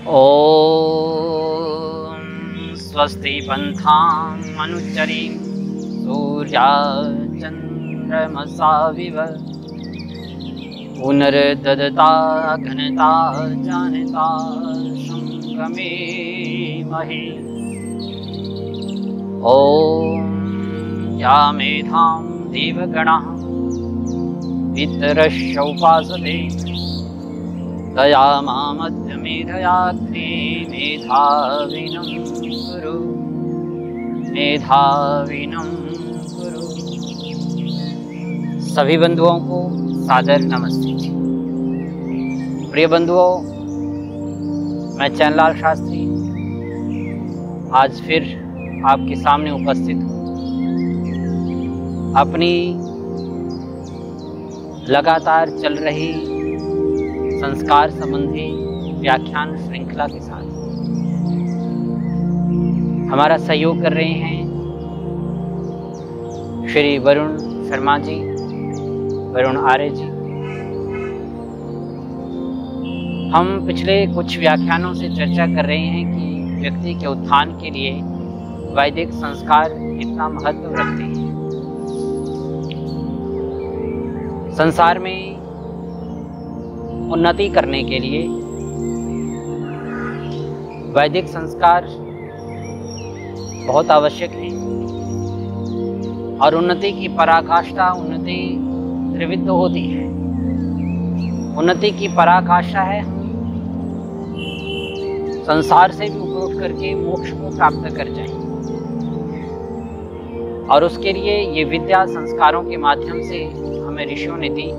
ॐ स्वस्ति पन्थां अनुचरीं सूर्याचन्द्रमसाविव पुनर्ददता घनता जानता संगमे महे। ॐ या मेधां देवगणाः पितरश्च उपासते तया मामध्यमेधयाग्ने मेधाविनं कुरु मेधाविनं कुरु। सभी बंधुओं को सादर नमस्ते। प्रिय बंधुओं, मैं चैनलाल शास्त्री आज फिर आपके सामने उपस्थित हूँ अपनी लगातार चल रही संस्कार संबंधी व्याख्यान श्रृंखला के साथ। हमारा सहयोग कर रहे हैं श्री वरुण शर्मा जी, वरुण आर्य जी। हम पिछले कुछ व्याख्यानों से चर्चा कर रहे हैं कि व्यक्ति के उत्थान के लिए वैदिक संस्कार कितना महत्व रखते हैं। संसार में उन्नति करने के लिए वैदिक संस्कार बहुत आवश्यक है और उन्नति की पराकाष्ठा उन्नति त्रिविध होती है। उन्नति की पराकाष्ठा है संसार से भी ऊपर उठ करके मोक्ष को प्राप्त कर जाए, और उसके लिए ये विद्या संस्कारों के माध्यम से हमें ऋषियों ने दी।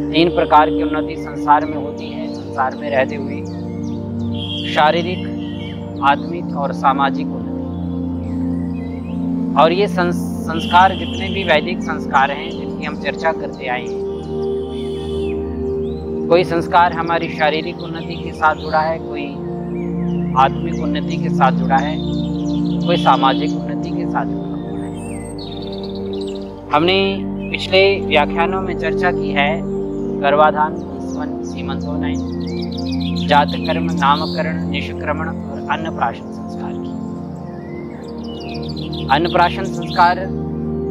3 प्रकार की उन्नति संसार में होती है। संसार में रहते हुए शारीरिक, आत्मिक और सामाजिक उन्नति। और ये संस्कार जितने भी वैदिक संस्कार हैं जिनकी हम चर्चा करते आए हैं, कोई संस्कार हमारी शारीरिक उन्नति के साथ जुड़ा है, कोई आत्मिक उन्नति के साथ जुड़ा है, कोई सामाजिक उन्नति के साथ जुड़ा है। हमने पिछले व्याख्यानों में चर्चा की है गर्भाधान, सीमंतोन्नयन, जातकर्म, नामकरण, निष्क्रमण और अन्नप्राशन संस्कार की। अन्नप्राशन संस्कार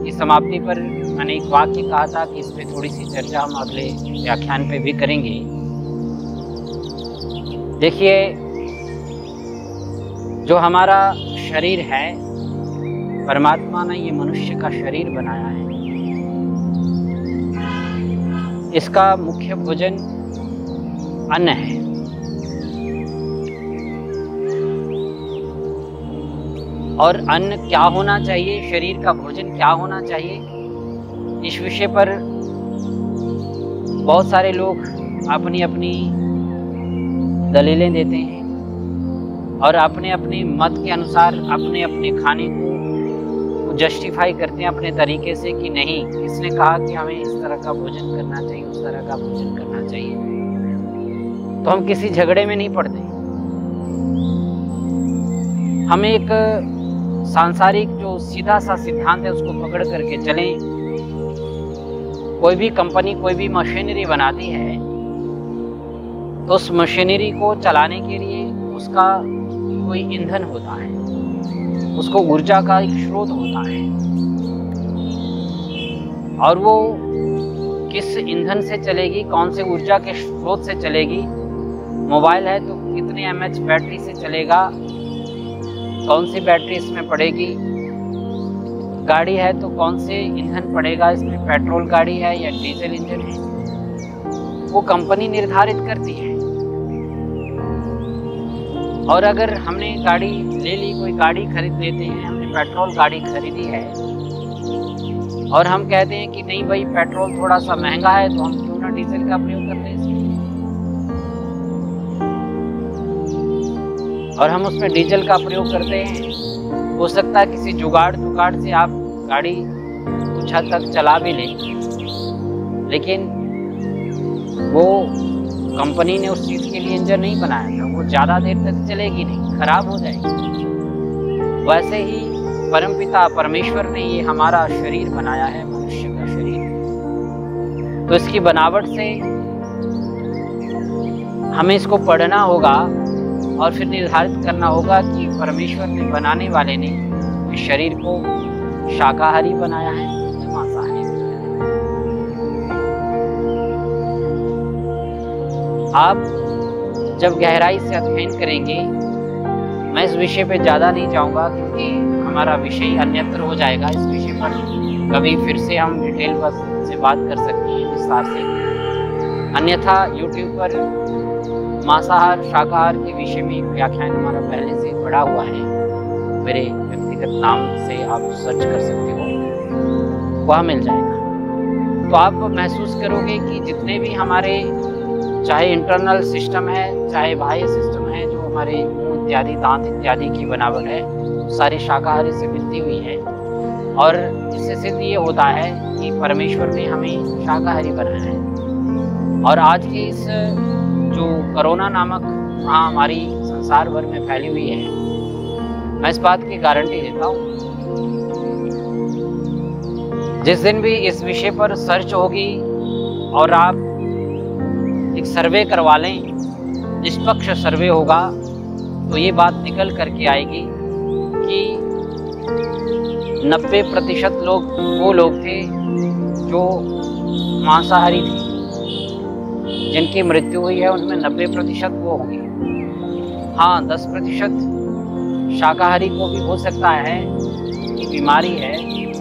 की समाप्ति पर मैंने एक वाक्य कहा था कि इस पे थोड़ी सी चर्चा हम अगले व्याख्यान पे भी करेंगे। देखिए, जो हमारा शरीर है, परमात्मा ने ये मनुष्य का शरीर बनाया है। इसका मुख्य भोजन अन्न है। और अन्न क्या होना चाहिए, शरीर का भोजन क्या होना चाहिए, इस विषय पर बहुत सारे लोग अपनी अपनी दलीलें देते हैं और अपने अपने मत के अनुसार अपने अपने खाने को जस्टिफाई करते हैं अपने तरीके से कि नहीं, इसने कहा कि हमें इस तरह का भोजन करना चाहिए, उस तरह का भोजन करना चाहिए। तो हम किसी झगड़े में नहीं पड़ते। हम एक सांसारिक जो सीधा सा सिद्धांत है उसको पकड़ करके चलें। कोई भी कंपनी कोई भी मशीनरी बनाती है तो उस मशीनरी को चलाने के लिए उसका कोई ईंधन होता है, उसको ऊर्जा का एक स्रोत होता है। और वो किस ईंधन से चलेगी, कौन से ऊर्जा के स्रोत से चलेगी। मोबाइल है तो कितने mAh बैटरी से चलेगा, कौन सी बैटरी इसमें पड़ेगी। गाड़ी है तो कौन से ईंधन पड़ेगा इसमें, पेट्रोल गाड़ी है या डीजल इंजन है, वो कंपनी निर्धारित करती है। और अगर हमने गाड़ी ले ली, कोई गाड़ी खरीद लेते हैं, हमने पेट्रोल गाड़ी खरीदी है और हम कहते हैं कि नहीं भाई पेट्रोल थोड़ा सा महंगा है तो हम क्यों ना डीजल का प्रयोग करते हैं इसमें। और हम उसमें डीजल का प्रयोग करते हैं। हो सकता है किसी जुगाड़ से आप गाड़ी कुछ हद तक चला भी लें, लेकिन वो कंपनी ने उस चीज़ के लिए इंजन नहीं बनाया था, वो ज़्यादा देर तक चलेगी नहीं, खराब हो जाएगी। वैसे ही परमपिता परमेश्वर ने ये हमारा शरीर बनाया है, मनुष्य का शरीर। तो इसकी बनावट से हमें इसको पढ़ना होगा और फिर निर्धारित करना होगा कि परमेश्वर ने, बनाने वाले ने, इस शरीर को शाकाहारी बनाया है या मांसाहारी बनाया है। आप जब गहराई से अध्ययन करेंगे, मैं इस विषय पे ज़्यादा नहीं जाऊंगा क्योंकि हमारा विषय अन्यत्र हो जाएगा। इस विषय पर कभी फिर से हम डिटेल बस से बात कर सकते हैं विस्तार से। अन्यथा YouTube पर मांसाहार शाकाहार के विषय में एक व्याख्यान हमारा पहले से पड़ा हुआ है, मेरे व्यक्तिगत नाम से आप सर्च कर सकते हो, वह मिल जाएगा। तो आप महसूस करोगे कि जितने भी हमारे चाहे इंटरनल सिस्टम है, चाहे बाह्य सिस्टम है, जो हमारे मुंह इत्यादि, दांत इत्यादि की बनावट है, सारी शाकाहारी से मिलती हुई है। और इससे सिद्ध ये होता है कि परमेश्वर ने हमें शाकाहारी बनाया है। और आज के इस जो कोरोना नामक महामारी संसार भर में फैली हुई है, मैं इस बात की गारंटी देता हूँ, जिस दिन भी इस विषय पर सर्च होगी और आप एक सर्वे करवा लें, निष्पक्ष सर्वे होगा, तो ये बात निकल करके आएगी कि 90% लोग वो लोग थे जो मांसाहारी थे। जिनकी मृत्यु हुई है उनमें 90% वो होंगे। हाँ, 10% शाकाहारी को भी हो सकता है कि बीमारी है,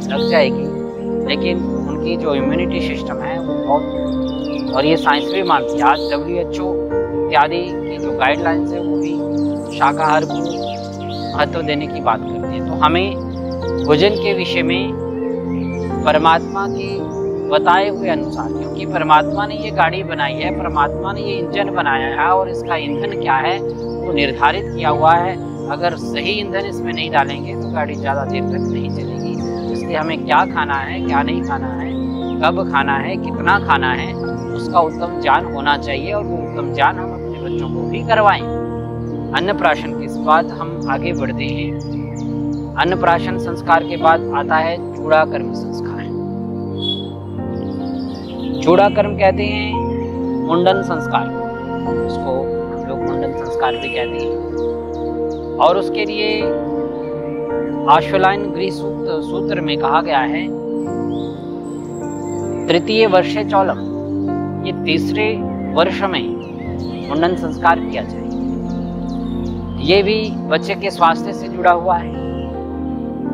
लग जाएगी, लेकिन उनकी जो इम्यूनिटी सिस्टम है वो बहुत, और ये साइंस भी मानती है। आज WHO इत्यादि की जो गाइडलाइंस है वो भी शाकाहार को महत्व देने की बात करती है। तो हमें भोजन के विषय में परमात्मा के बताए हुए अनुसार, क्योंकि परमात्मा ने ये गाड़ी बनाई है, परमात्मा ने ये इंजन बनाया है और इसका ईंधन क्या है वो निर्धारित किया हुआ है। अगर सही ईंधन इसमें नहीं डालेंगे तो गाड़ी ज़्यादा देर तक नहीं चलेगी। इसलिए हमें क्या खाना है, क्या नहीं खाना है, कब खाना है, कितना खाना है, उसका उत्तम ज्ञान होना चाहिए। और वो उत्तम ज्ञान हम अपने बच्चों को भी करवाएं। अन्नप्राशन के बाद हम आगे बढ़ते हैं। अन्नप्राशन संस्कार के बाद आता है चूड़ाकर्म संस्कार। चूड़ाकर्म कहते हैं मुंडन संस्कार, उसको हम लोग मुंडन संस्कार भी कहते हैं। और उसके लिए आश्वलायन गृह सूत्र में कहा गया है तृतीय वर्षे चौलम, ये तीसरे वर्ष में मुंडन संस्कार किया जाए। ये भी बच्चे के स्वास्थ्य से जुड़ा हुआ है,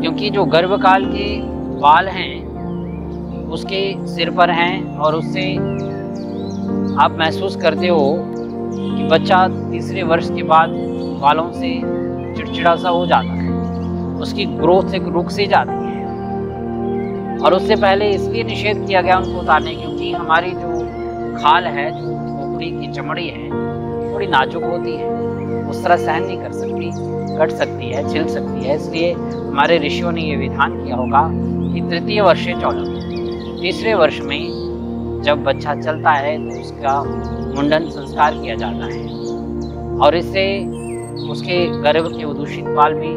क्योंकि जो गर्भकाल के बाल हैं उसके सिर पर हैं, और उससे आप महसूस करते हो कि बच्चा तीसरे वर्ष के बाद बालों से चिड़चिड़ा सा हो जाता है, उसकी ग्रोथ एक रुक सी जाती है। और उससे पहले इसलिए निषेध किया गया उनको उतारने, क्योंकि हमारी जो खाल है, जो खोपड़ी की चमड़ी है, थोड़ी नाजुक होती है, उस तरह सहन नहीं कर सकती, कट सकती है, छिल सकती है। इसलिए हमारे ऋषियों ने ये विधान किया होगा कि तृतीय वर्षे चौलम, तीसरे वर्ष में जब बच्चा चलता है तो उसका मुंडन संस्कार किया जाता है, और इससे उसके गर्भ के दूषित बाल भी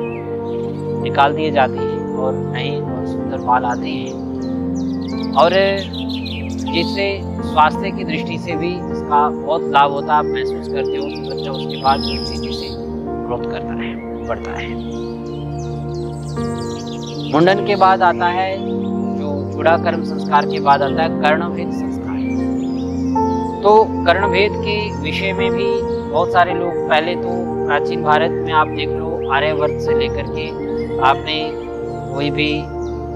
निकाल दिए जाते हैं और नए और सुंदर बाल आते हैं। और जिससे स्वास्थ्य की दृष्टि से भी इसका बहुत लाभ होता है। आप महसूस करते हो कि बच्चा उसके बाद तेजी से ग्रोथ करता है, बढ़ता है। मुंडन के बाद आता है, चूड़ाकर्म संस्कार के बाद आता है कर्णभेद संस्कार। तो कर्णभेद के विषय में भी बहुत सारे लोग, पहले तो प्राचीन भारत में आप देख लो, आर्यवर्त से लेकर के आपने कोई भी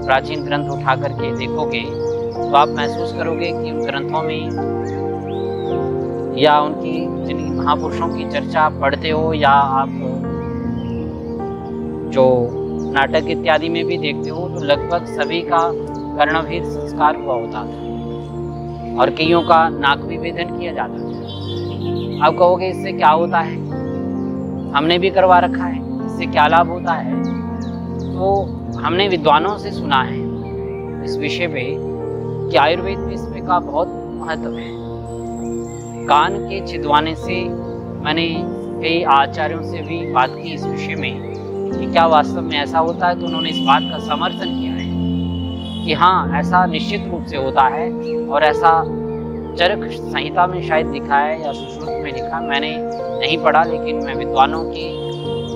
प्राचीन ग्रंथ उठा करके देखोगे तो आप महसूस करोगे कि उन ग्रंथों में या उनकी जिन महापुरुषों की चर्चा पढ़ते हो, या आप जो नाटक इत्यादि में भी देखते हो, तो लगभग सभी का कर्णभेद संस्कार हुआ होता था, और कईयों का नाक भी भेदन किया जाता था। आप कहोगे इससे क्या होता है, हमने भी करवा रखा है, इससे क्या लाभ होता है? तो हमने विद्वानों से सुना है इस विषय पे कि आयुर्वेद में इसमें का बहुत महत्व है। कान के छिदवाने से मैंने कई आचार्यों से भी बात की इस विषय में कि क्या वास्तव में ऐसा होता है, तो उन्होंने इस बात का समर्थन किया है कि हाँ, ऐसा निश्चित रूप से होता है, और ऐसा चरक संहिता में शायद लिखा है या सुश्रुत में लिखा, मैंने नहीं पढ़ा, लेकिन मैं विद्वानों की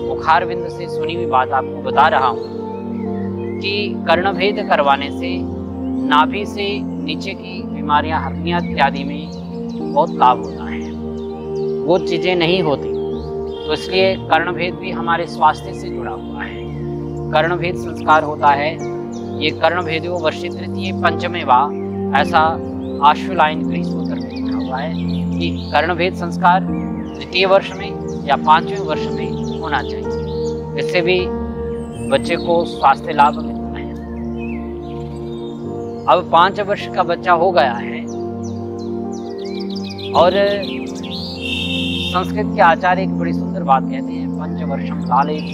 मुखारविंद से सुनी हुई बात आपको बता रहा हूँ कि कर्णभेद करवाने से नाभि से नीचे की बीमारियां, हर्निया इत्यादि में बहुत लाभ होता है, वो चीज़ें नहीं होती। तो इसलिए कर्णभेद भी हमारे स्वास्थ्य से जुड़ा हुआ है। कर्णभेद संस्कार होता है, ये कर्णभेदो वर्षे तृतीय पंचमे वा, ऐसा आश्वलायन ग्रीष्मोत्तर में लिखा हुआ है कि कर्णभेद संस्कार द्वितीय वर्ष में या 5वें वर्ष में होना चाहिए। इससे भी बच्चे को स्वास्थ्य लाभ मिलता है। अब 5 वर्ष का बच्चा हो गया है और संस्कृत के आचार्य एक बड़ी सुंदर बात कहते हैं, पंचवर्षम लालेत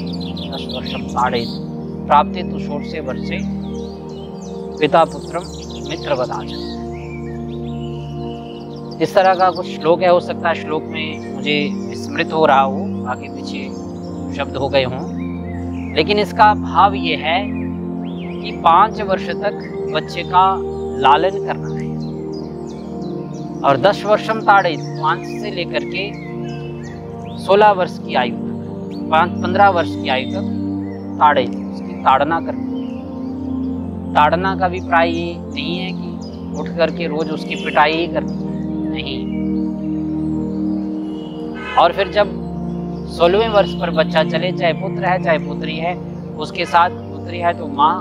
10 वर्षम ताड़ेत प्राप्ते तो षोडशे वर्षे पिता पुत्रम मित्रवत आचरेत। इस तरह का कुछ श्लोक है, हो सकता है श्लोक में मुझे विस्मृत हो रहा हो, आगे पीछे शब्द हो गए हों, लेकिन इसका भाव ये है कि 5 वर्ष तक बच्चे का लालन करना है और 10 वर्षम ताड़े, 5 से लेकर के 16 वर्ष की आयु तक, 15 वर्ष की आयु तक ताड़े, उसकी ताड़ना करनी। ताड़ना का भी प्राय ये नहीं है कि उठ करके रोज उसकी पिटाई ही करनी, नहीं। और फिर जब 16वें वर्ष पर बच्चा चले, चाहे पुत्र है चाहे पुत्री है, उसके साथ पुत्री है तो माँ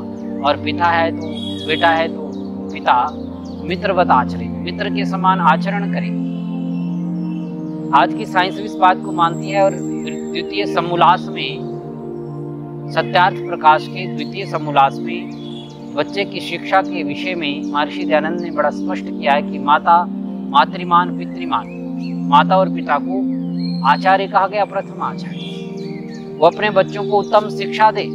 और पिता है तो बेटा है तो पिता, मित्रवत आचरित, मित्र के समान आचरण करे। आज की साइंस भी इस बात को मानती है और द्वितीय समोल्लास में, सत्यार्थ प्रकाश के द्वितीय समोल्लास में बच्चे की शिक्षा के विषय में महर्षि दयानंद ने बड़ा स्पष्ट किया है कि मातृमान पितृमान, माता और पिता को आचार्य कहा गया, प्रथम आचार्य। वो अपने बच्चों को उत्तम शिक्षा दे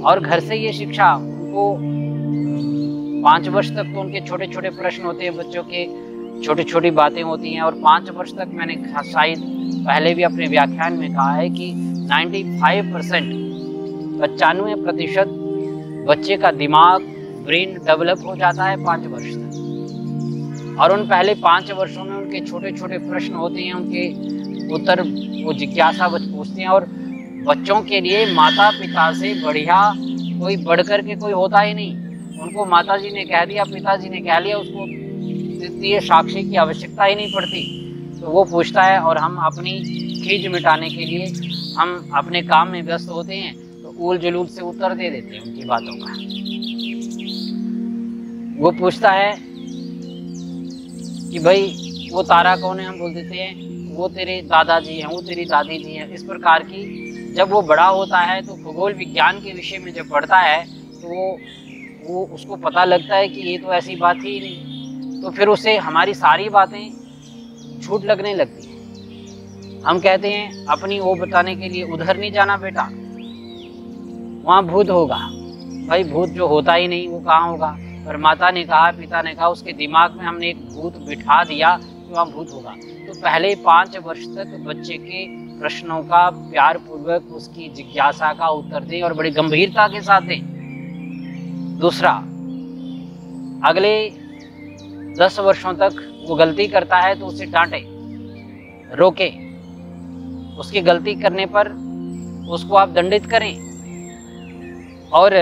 और घर से ये शिक्षा उनको 5 वर्ष तक तो उनके छोटे छोटे प्रश्न होते हैं, बच्चों के छोटी छोटी बातें होती हैं, और 5 वर्ष तक मैंने शायद पहले भी अपने व्याख्यान में कहा है कि 95% बच्चे का दिमाग, ब्रेन डेवलप हो जाता है 5 वर्ष तक। और उन पहले 5 वर्षों में उनके छोटे छोटे प्रश्न होते हैं, उनके उत्तर वो जिज्ञासा पूछते हैं। और बच्चों के लिए माता पिता से बढ़िया कोई बढ़कर के कोई होता ही नहीं। उनको माताजी ने कह दिया, पिताजी ने कह लिया, उसको तृतीय साक्षी की आवश्यकता ही नहीं पड़ती। तो वो पूछता है और हम अपनी खींच मिटाने के लिए हम अपने काम में व्यस्त होते हैं, तो ऊल जुलूल से उत्तर दे देते हैं उनकी बातों का। वो पूछता है कि भाई वो तारा कौन है, हम बोल देते हैं वो तेरे दादाजी हैं, वो तेरी दादी जी हैं। इस प्रकार की जब वो बड़ा होता है तो खगोल विज्ञान के विषय में जब पढ़ता है तो वो उसको पता लगता है कि ये तो ऐसी बात ही नहीं। तो फिर उसे हमारी सारी बातें झूठ लगने लगती हैं। हम कहते हैं अपनी वो बताने के लिए, उधर नहीं जाना बेटा, वहाँ भूत होगा। भाई भूत जो होता ही नहीं वो कहाँ होगा। पर माता ने कहा, पिता ने कहा, उसके दिमाग में हमने एक भूत बिठा दिया कि वहाँ भूत होगा। तो पहले 5 वर्ष तक बच्चे के प्रश्नों का प्यार पूर्वक उसकी जिज्ञासा का उत्तर दें और बड़ी गंभीरता के साथ दें। दूसरा, अगले 10 वर्षों तक वो गलती करता है तो उसे डांटे, रोके। उसकी गलती करने पर उसको आप दंडित करें। और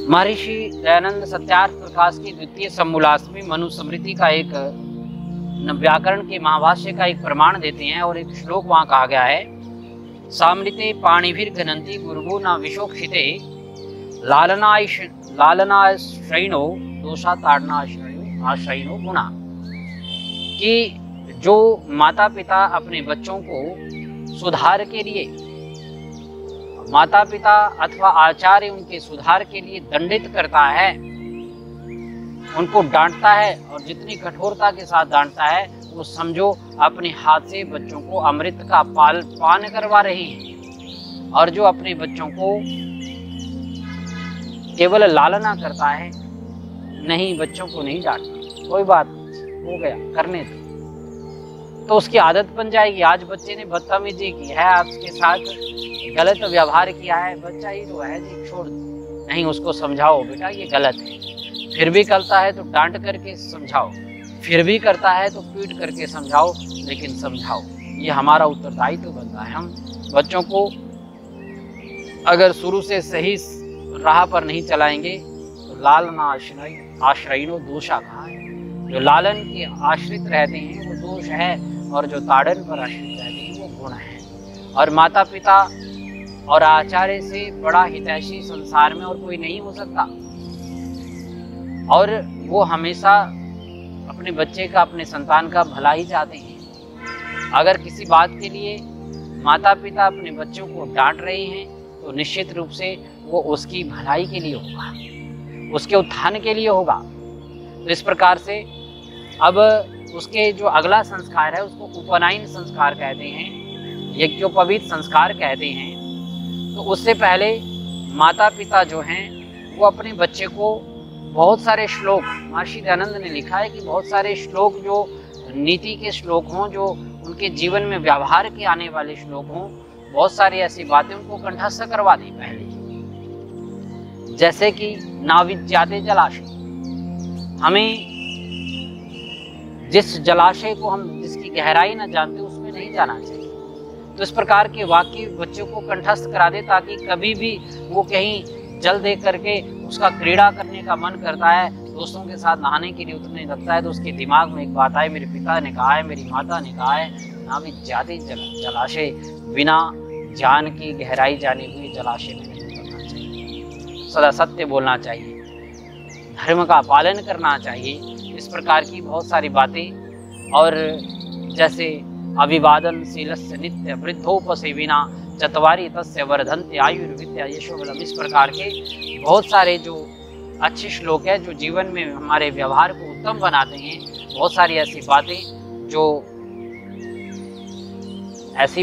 महर्षि दयानंद सत्यार्थ प्रकाश की द्वितीय समोल्लास में मनुस्मृति का एक व्याकरण के महाभाष्य का एक प्रमाण देते हैं और एक श्लोक वहाँ कहा गया है, सामृते पाणिभिर घनंती गुरुगो न विशोक्षिते लालनाश्रयणो दोषा ताड़नाश्रयणो गुणा। कि जो माता पिता अपने बच्चों को सुधार के लिए, माता पिता अथवा आचार्य उनके सुधार के लिए दंडित करता है, उनको डांटता है और जितनी कठोरता के साथ डांटता है वो समझो अपने हाथ से बच्चों को अमृत का पान करवा रही है। और जो अपने बच्चों को केवल लालना करता है, नहीं बच्चों को नहीं डांटता, कोई बात हो गया करने दो, तो उसकी आदत बन जाएगी। आज बच्चे ने बदतमीजी की है, आपके साथ गलत व्यवहार किया है, बच्चा ही तो है जी, छोड़ दो, नहीं उसको समझाओ बेटा ये गलत है। फिर भी करता है तो डांट करके समझाओ, फिर भी करता है तो पीट करके समझाओ, लेकिन समझाओ। ये हमारा उत्तरदायित्व बनता है। हम बच्चों को अगर शुरू से सही राह पर नहीं चलाएंगे तो लालना आश्रयिनो दोषा कहा है। जो लालन के आश्रित रहते हैं वो दोष है, और जो ताड़न पर आश्रित रहते हैं वो गुण है। और माता पिता और आचार्य से बड़ा हितैषी संसार में और कोई नहीं हो सकता। और वो हमेशा अपने बच्चे का, अपने संतान का भला ही चाहते हैं। अगर किसी बात के लिए माता पिता अपने बच्चों को डांट रहे हैं तो निश्चित रूप से वो उसकी भलाई के लिए होगा, उसके उत्थान के लिए होगा। तो इस प्रकार से अब उसके जो अगला संस्कार है उसको उपनयन संस्कार कहते हैं, यज्ञोपवीत संस्कार कहते हैं। तो उससे पहले माता पिता जो हैं वो अपने बच्चे को बहुत सारे श्लोक, महर्षि दयानंद ने लिखा है कि बहुत सारे श्लोक जो नीति के श्लोक हों, जो उनके जीवन में व्यवहार के आने वाले श्लोक हों, बहुत सारी ऐसी बातें उनको कंठस्थ करवा दी पहले। जैसे कि नाविद्याते जलाशय, हमें जिस जलाशय को हम जिसकी गहराई न जानते उसमें नहीं जाना चाहिए। तो इस प्रकार के वाक्य बच्चों को कंठस्थ करा दे, ताकि कभी भी वो कहीं जल देख करके उसका क्रीड़ा करने का मन करता है, दोस्तों के साथ नहाने के लिए उतरने लगता है, तो उसके दिमाग में एक बात आए, मेरे पिता ने कहा है, मेरी माता ने कहा है, नाविद्याते जलाशय, बिना ज्ञान की गहराई जाने हुए जलाशय में नहीं उतरना चाहिए। सदा सत्य बोलना चाहिए, धर्म का पालन करना चाहिए। इस प्रकार की बहुत सारी बातें। और जैसे अभिवादनशीलस्य नित्य वृद्धोपसेविना चत्वारि तस्य वर्धन्ते आयुर्विद्या यशोबलम, इस प्रकार के बहुत सारे जो अच्छे श्लोक है जो जीवन में हमारे व्यवहार को उत्तम बनाते हैं। बहुत सारी ऐसी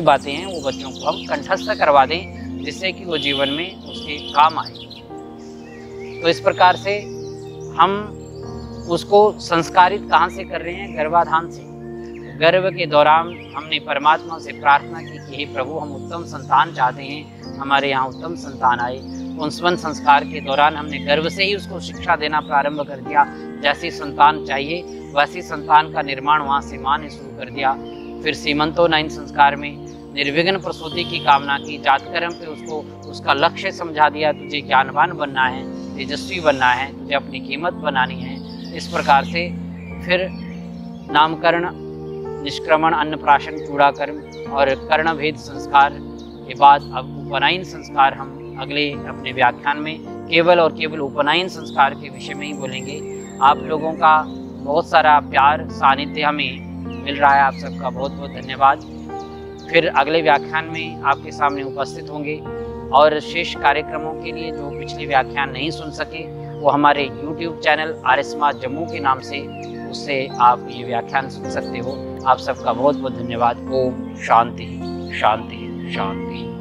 बातें हैं वो बच्चों को हम कंठस्थ करवा दें, जिससे कि वो जीवन में उसके काम आए। तो इस प्रकार से हम उसको संस्कारित कहाँ से कर रहे हैं? गर्भाधान से। गर्भ के दौरान हमने परमात्मा से प्रार्थना की कि हे प्रभु, हम उत्तम संतान चाहते हैं, हमारे यहाँ उत्तम संतान आए। पुंसवन संस्कार के दौरान हमने गर्भ से ही उसको शिक्षा देना प्रारंभ कर दिया, जैसी संतान चाहिए वैसी संतान का निर्माण वहाँ से माँ ने शुरू कर दिया। फिर सीमंतोनयन संस्कार में निर्विघ्न प्रसूति की कामना की, जातकर्म पे उसको उसका लक्ष्य समझा दिया, तुझे ज्ञानवान बनना है, तेजस्वी बनना है, तुझे अपनी कीमत बनानी है। इस प्रकार से फिर नामकरण, निष्क्रमण, अन्नप्राशन, चूड़ाकर्म और कर्णभेद संस्कार के बाद अब उपनयन संस्कार हम अगले अपने व्याख्यान में केवल और केवल उपनयन संस्कार के विषय में ही बोलेंगे। आप लोगों का बहुत सारा प्यार, सानिध्य हमें मिल रहा है, आप सबका बहुत बहुत धन्यवाद। फिर अगले व्याख्यान में आपके सामने उपस्थित होंगे, और शेष कार्यक्रमों के लिए जो पिछले व्याख्यान नहीं सुन सके वो हमारे YouTube चैनल RSMart जम्मू के नाम से, उससे आप ये व्याख्यान सुन सकते हो। आप सबका बहुत बहुत धन्यवाद। ओम शांति शांति शांति।